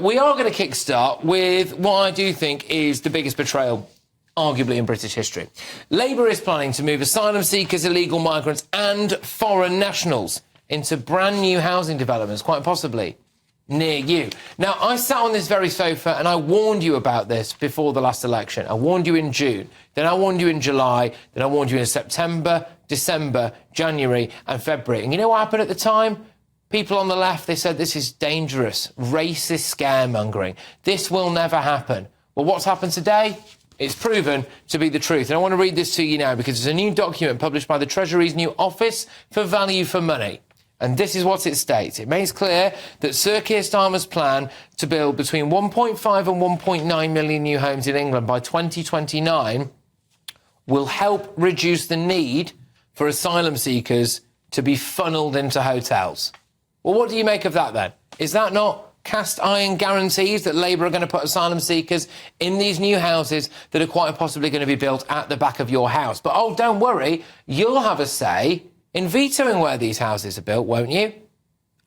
We are going to kickstart with what I do think is the biggest betrayal, arguably, in British history. Labour is planning to move asylum seekers, illegal migrants and foreign nationals into brand new housing developments, quite possibly near you. Now, I sat on this very sofa and I warned you about this before the last election. I warned you in June, then I warned you in July, then I warned you in September, December, January and February. And you know what happened at the time? People on the left, they said this is dangerous, racist scaremongering. This will never happen. Well, what's happened today? It's proven to be the truth. And I want to read this to you now because it's a new document published by the Treasury's new Office for Value for Money. And this is what it states. It makes clear that Sir Keir Starmer's plan to build between 1.5 and 1.9 million new homes in England by 2029 will help reduce the need for asylum seekers to be funneled into hotels. Well, what do you make of that, then? Is that not cast iron guarantees that Labour are going to put asylum seekers in these new houses that are quite possibly going to be built at the back of your house? But, oh, don't worry, you'll have a say in vetoing where these houses are built, won't you?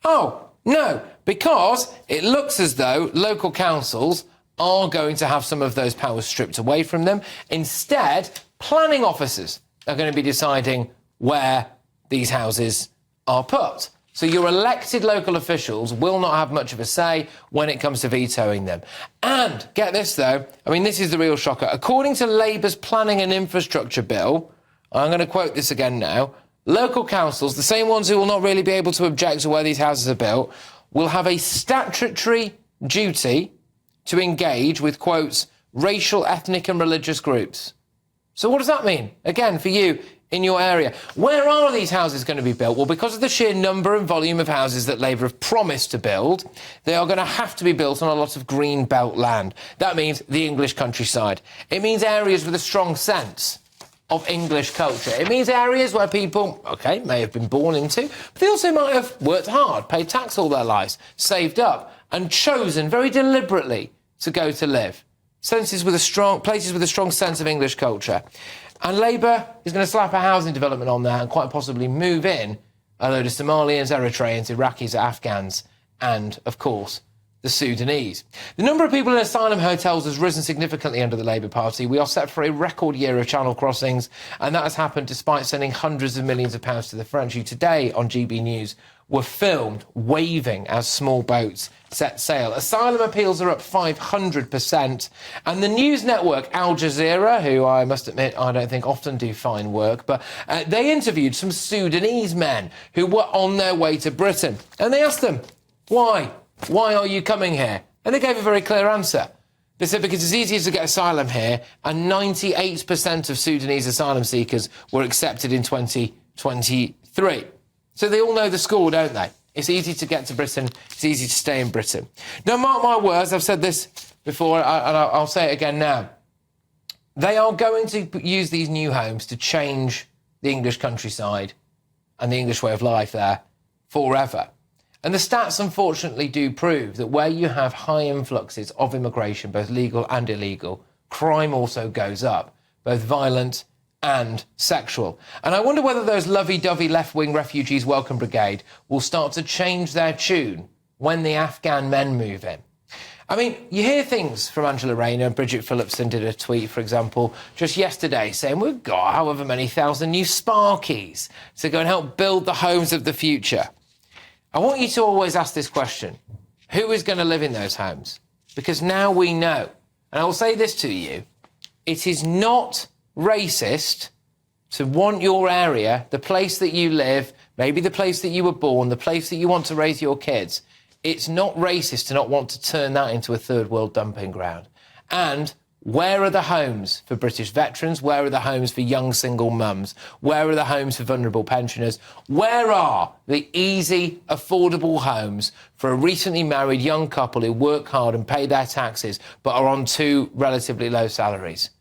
Oh, no, because it looks as though local councils are going to have some of those powers stripped away from them. Instead, planning officers are going to be deciding where these houses are put. So your elected local officials will not have much of a say when it comes to vetoing them. And, get this though, I mean, this is the real shocker. According to Labour's Planning and Infrastructure Bill, I'm going to quote this again now, local councils, the same ones who will not really be able to object to where these houses are built, will have a statutory duty to engage with, quotes, racial, ethnic and religious groups. So what does that mean? Again, for you, in your area. Where are these houses going to be built? Well, because of the sheer number and volume of houses that Labour have promised to build, they are going to have to be built on a lot of green belt land. That means the English countryside. It means areas with a strong sense of English culture. It means areas where people, OK, may have been born into, but they also might have worked hard, paid tax all their lives, saved up and chosen very deliberately to go to live. Places with a strong sense of English culture. And Labour is going to slap a housing development on there and quite possibly move in a load of Somalians, Eritreans, Iraqis, Afghans and, of course, the Sudanese. The number of people in asylum hotels has risen significantly under the Labour Party. We are set for a record year of channel crossings, and that has happened despite sending hundreds of millions of pounds to the French, who today on GB News were filmed waving as small boats set sail. Asylum appeals are up 500%, and the news network Al Jazeera, who I must admit I don't think often do fine work, but they interviewed some Sudanese men who were on their way to Britain, and they asked them, why? Why are you coming here? And they gave a very clear answer. They said because it's easier to get asylum here, and 98% of Sudanese asylum seekers were accepted in 2023. So they all know the score, don't they? It's easy to get to Britain. It's easy to stay in Britain. Now, mark my words, I've said this before, and I'll say it again now. They are going to use these new homes to change the English countryside and the English way of life there forever. And the stats, unfortunately, do prove that where you have high influxes of immigration, both legal and illegal, crime also goes up, both violent and sexual. And I wonder whether those lovey-dovey left-wing refugees welcome brigade will start to change their tune when the Afghan men move in. I mean, you hear things from Angela Rayner. Bridget Phillipson did a tweet, for example, just yesterday saying we've got however many thousand new Sparkies to go and help build the homes of the future. I want you to always ask this question. Who is going to live in those homes? Because now we know. And I will say this to you. It is not racist to want your area, the place that you live, maybe the place that you were born, the place that you want to raise your kids. It's not racist to not want to turn that into a third world dumping ground. And where are the homes for British veterans? Where are the homes for young single mums? Where are the homes for vulnerable pensioners? Where are the easy, affordable homes for a recently married young couple who work hard and pay their taxes but are on two relatively low salaries?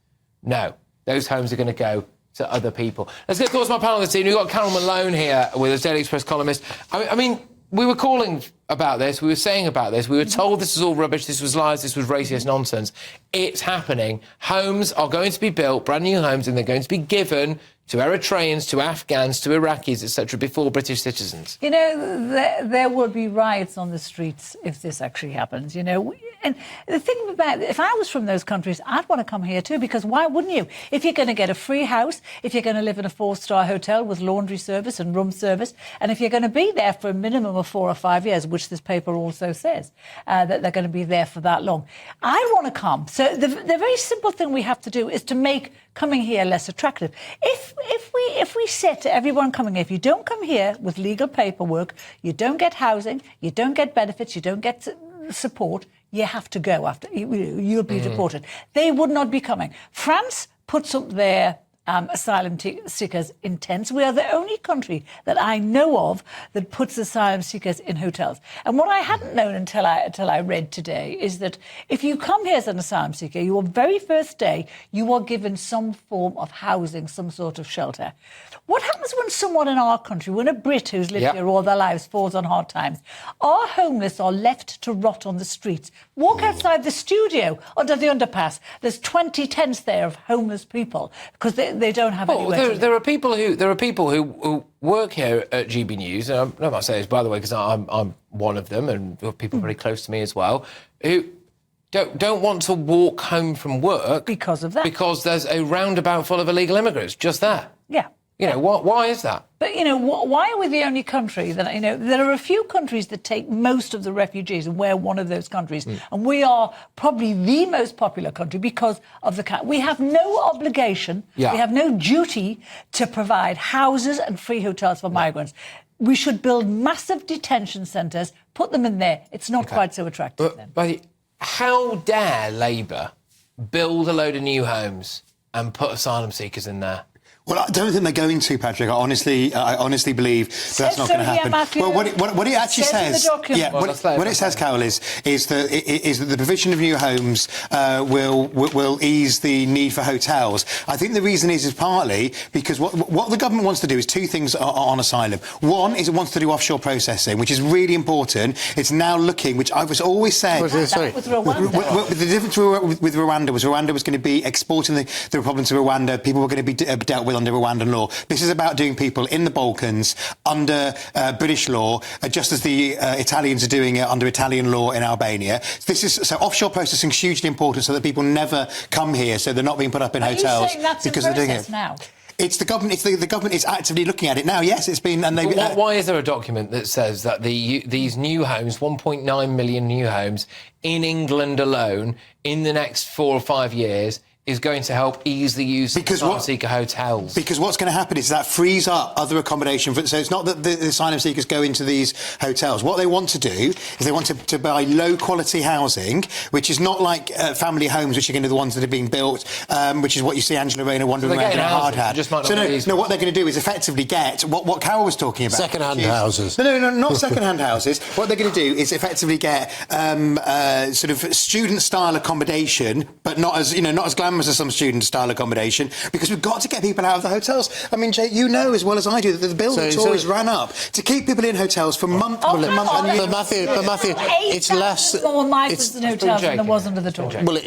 No, those homes are going to go to other people. Let's get thoughts from my panel this evening. We've got Carol Malone here with us, Daily Express columnist. I mean, we were calling about this, we were saying about this, we were told this was all rubbish, this was lies, this was racist nonsense. It's happening. Homes are going to be built, brand new homes, and they're going to be given to Eritreans, to Afghans, to Iraqis, etc., before British citizens. You know, there will be riots on the streets if this actually happens, you know. And the thing about, if I was from those countries, I'd want to come here too, because why wouldn't you? If you're going to get a free house, if you're going to live in a 4-star hotel with laundry service and room service, and if you're going to be there for a minimum of 4 or 5 years, which this paper also says, that they're going to be there for that long, I want to come. So the very simple thing we have to do is to make coming here less attractive. If we said to everyone coming here, if you don't come here with legal paperwork, you don't get housing, you don't get benefits, you don't get support, you have to go after, you'll be deported. They would not be coming. France puts up their asylum seekers in tents. We are the only country that I know of that puts asylum seekers in hotels. And what I hadn't known until I read today is that if you come here as an asylum seeker, your very first day, you are given some form of housing, some sort of shelter. What happens when someone in our country, when a Brit who's lived here all their lives falls on hard times? Our homeless are left to rot on the streets. Walk outside the studio under the underpass. There's 20 tents there of homeless people because they don't have anywhere to live. There are people who work here at GB News, and I'm not saying this, by the way, because I'm one of them, and people very close to me as well, who don't want to walk home from work because of that. Because there's a roundabout full of illegal immigrants just there. Yeah. You know, why is that? But, you know, why are we the only country that, you know, there are a few countries that take most of the refugees, and we're one of those countries. And we are probably the most popular country because of the... We have no obligation, we have no duty to provide houses and free hotels for migrants. We should build massive detention centres, put them in there. It's not quite so attractive then. But how dare Labour build a load of new homes and put asylum seekers in there? Well, I don't think they're going to, Patrick. I honestly believe that's not going to happen. Well, what it actually says, what it says, Carol, is that the provision of new homes will ease the need for hotels. I think the reason is partly because what the government wants to do is two things on asylum. One is it wants to do offshore processing, which is really important. It's now looking, which I was always saying. With Rwanda. The difference with Rwanda was going to be exporting the problem to Rwanda. People were going to be dealt with under Rwandan law. This is about doing people in the Balkans under British law, just as the Italians are doing it under Italian law in Albania. So offshore processing is hugely important so that people never come here, so they're not being put up in hotels. Are you saying that's because in they're doing process it now? It's the government. The government is actively looking at it now. Yes, it's been. And why is there a document that says that these new homes, 1.9 million new homes in England alone, in the next 4 or 5 years, is going to help ease the use of asylum seeker hotels? Because what's going to happen is that frees up other accommodation. So it's not that the asylum seekers go into these hotels. What they want to do is they want to buy low-quality housing, which is not like family homes, which are going to be the ones that are being built, which is what you see Angela Rayner wandering around in a hard hat. No, what they're going to do is effectively get what Carol was talking about. Second-hand houses. No, not second-hand houses. What they're going to do is effectively get sort of student-style accommodation, but not as glamorous as some student-style accommodation, because we've got to get people out of the hotels. I mean, Jay, you know as well as I do that the bill the Tories ran up to keep people in hotels for months and years. But Matthew, it's less... more migrants in hotels than there was under the Tories. Well,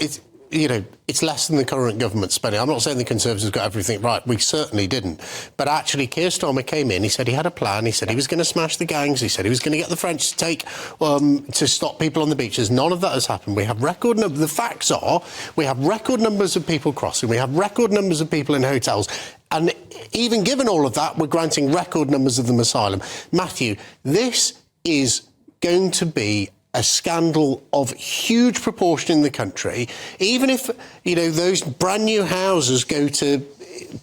it's less than the current government spending. I'm not saying the Conservatives got everything right. We certainly didn't. But actually, Keir Starmer came in. He said he had a plan. He said he was going to smash the gangs. He said he was going to get the French to take to stop people on the beaches. None of that has happened. We have record numbers. The facts are we have record numbers of people crossing. We have record numbers of people in hotels. And even given all of that, we're granting record numbers of them asylum. Matthew, this is going to be a scandal of huge proportion in the country. Even if, those brand new houses go to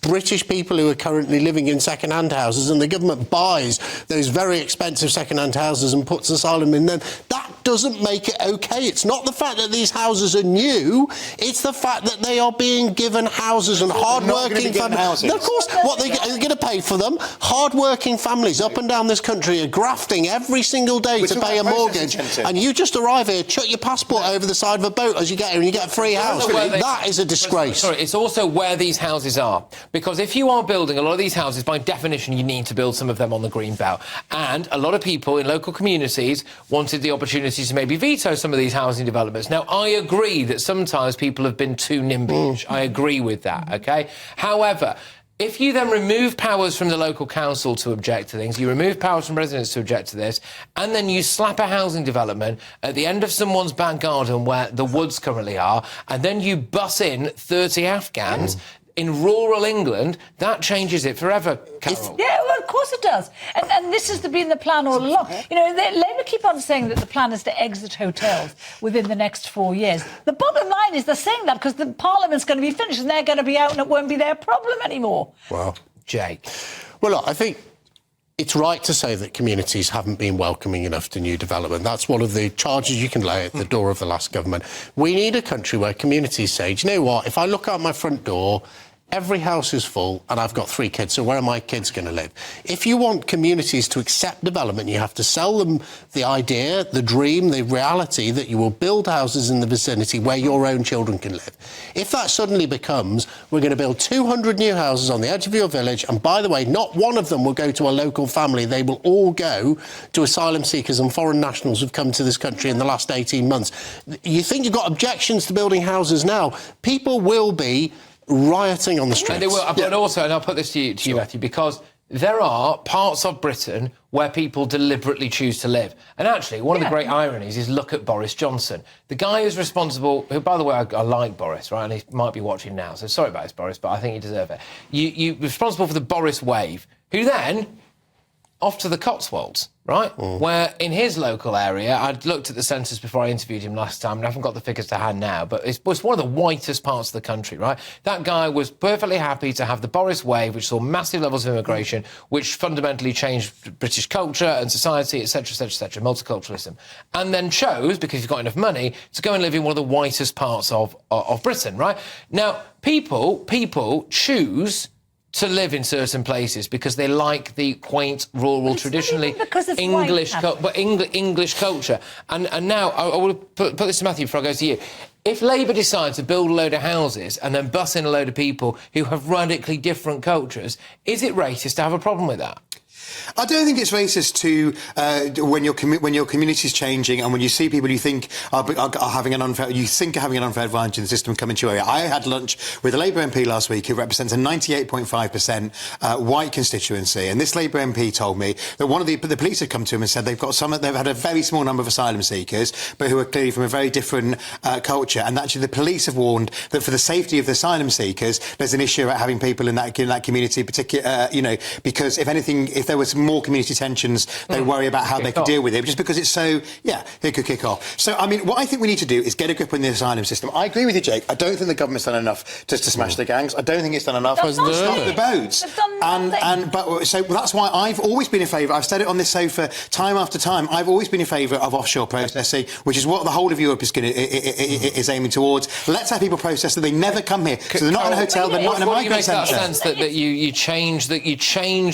British people who are currently living in second-hand houses and the government buys those very expensive second-hand houses and puts asylum in them, that doesn't make it okay. It's not the fact that these houses are new, it's the fact that they are being given houses and hard-working families. Of course, what they're going to pay for them? Hard-working families up and down this country are grafting every single day to pay a mortgage, and you just arrive here, chuck your passport over the side of a boat as you get here, and you get a free house. That is a disgrace. Sorry, it's also where these houses are. Because if you are building a lot of these houses, by definition, you need to build some of them on the green belt. And a lot of people in local communities wanted the opportunity to maybe veto some of these housing developments. Now, I agree that sometimes people have been too NIMBY-ish. I agree with that, OK? However, if you then remove powers from the local council to object to things, you remove powers from residents to object to this, and then you slap a housing development at the end of someone's back garden where the woods currently are, and then you bus in 30 Afghans in rural England, that changes it forever, Carol. Yeah, well, of course it does. And this has been the plan all along. You know, Labour keep on saying that the plan is to exit hotels within the next 4 years. The bottom line is they're saying that because the Parliament's going to be finished and they're going to be out and it won't be their problem anymore. Well, Jake. Well, look, I think it's right to say that communities haven't been welcoming enough to new development. That's one of the charges you can lay at the door of the last government. We need a country where communities say, do you know what, if I look out my front door, every house is full and I've got 3 kids, so where are my kids going to live? If you want communities to accept development, you have to sell them the idea, the dream, the reality that you will build houses in the vicinity where your own children can live. If that suddenly becomes, we're going to build 200 new houses on the edge of your village, and by the way, not one of them will go to a local family, they will all go to asylum seekers and foreign nationals who've come to this country in the last 18 months. You think you've got objections to building houses now? People will be rioting on the streets. And they will, but also, and I'll put this to you, Matthew, because there are parts of Britain where people deliberately choose to live. And actually, one of the great ironies is look at Boris Johnson. The guy who's responsible, who, by the way, I like Boris, right, and he might be watching now, so sorry about this, Boris, but I think you deserve it. You're responsible for the Boris wave, who then off to the Cotswolds, right? Where in his local area, I'd looked at the census before I interviewed him last time, and I haven't got the figures to hand now, but it's one of the whitest parts of the country, right? That guy was perfectly happy to have the Boris wave, which saw massive levels of immigration, which fundamentally changed British culture and society, etc., etc., etc., multiculturalism, and then chose, because he's got enough money, to go and live in one of the whitest parts of Britain, right? Now, people choose to live in certain places because they like the quaint, rural, traditionally English culture. And now, I will put this to Matthew before I go to you. If Labour decide to build a load of houses and then bus in a load of people who have radically different cultures, is it racist to have a problem with that? I don't think it's racist to when your community's changing and when you see people you think are having an unfair advantage in the system come into your area. I had lunch with a Labour MP last week who represents a 98.5% white constituency, and this Labour MP told me that one of the police had come to him and said they've had a very small number of asylum seekers, but who are clearly from a very different culture, and actually the police have warned that for the safety of the asylum seekers, there's an issue about having people in that community, because if there was more community tensions, they worry about how they could deal with it, just because it's so, they could kick off. So, I mean, what I think we need to do is get a grip on the asylum system. I agree with you, Jake. I don't think the government's done enough to smash the gangs. I don't think it's done enough to stop the boats. So that's why I've always been in favour. I've said it on this sofa time after time. I've always been in favour of offshore processing, which is what the whole of Europe is aiming towards. Let's have people process that they never come here. So they're not in a hotel, they're not in a migrant centre. That sense that you change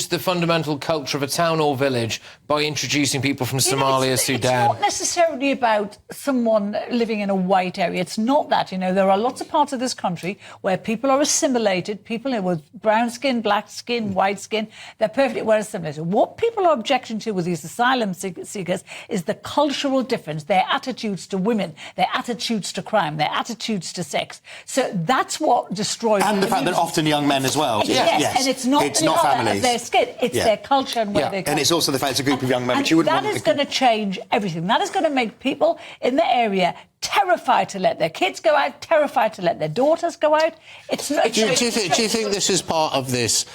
the fundamental culture of a town or village by introducing people from Somalia, Sudan. It's not necessarily about someone living in a white area. It's not that. You know, there are lots of parts of this country where people are assimilated, people with brown skin, black skin, white skin, they're perfectly well assimilated. What people are objecting to with these asylum seekers is the cultural difference, their attitudes to women, their attitudes to crime, their attitudes to sex. So that's what destroys... And the fact that often young men as well. Yes. And it's not families. Their skin, it's their culture and where they come. And it's also the fact it's a group of young men which you wouldn't want... That is going to change everything. That is going to make people in the area terrified to let their kids go out, terrified to let their daughters go out. It's not... Do you think this is part of this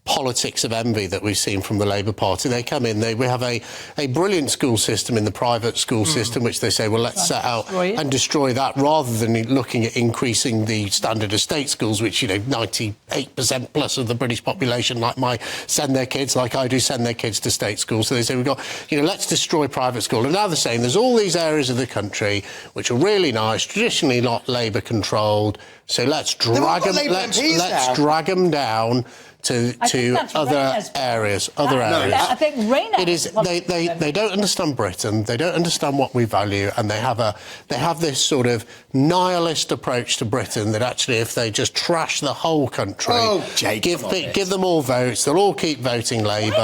politics of envy that we've seen from the Labour Party. They come in, we have a brilliant school system in the private school system, which they say, well, let's set out and destroy that, rather than looking at increasing the standard of state schools, which, 98% plus of the British population, send their kids, like I do, send their kids to state schools. So they say, we've got, let's destroy private school. And now they're saying there's all these areas of the country which are really nice, traditionally not Labour-controlled, so let's drag them down to other areas. I think Rayner. It is. They don't understand Britain. They don't understand what we value, and they have this sort of nihilist approach to Britain that actually, if they just trash the whole country, give them all votes, they'll all keep voting Labour.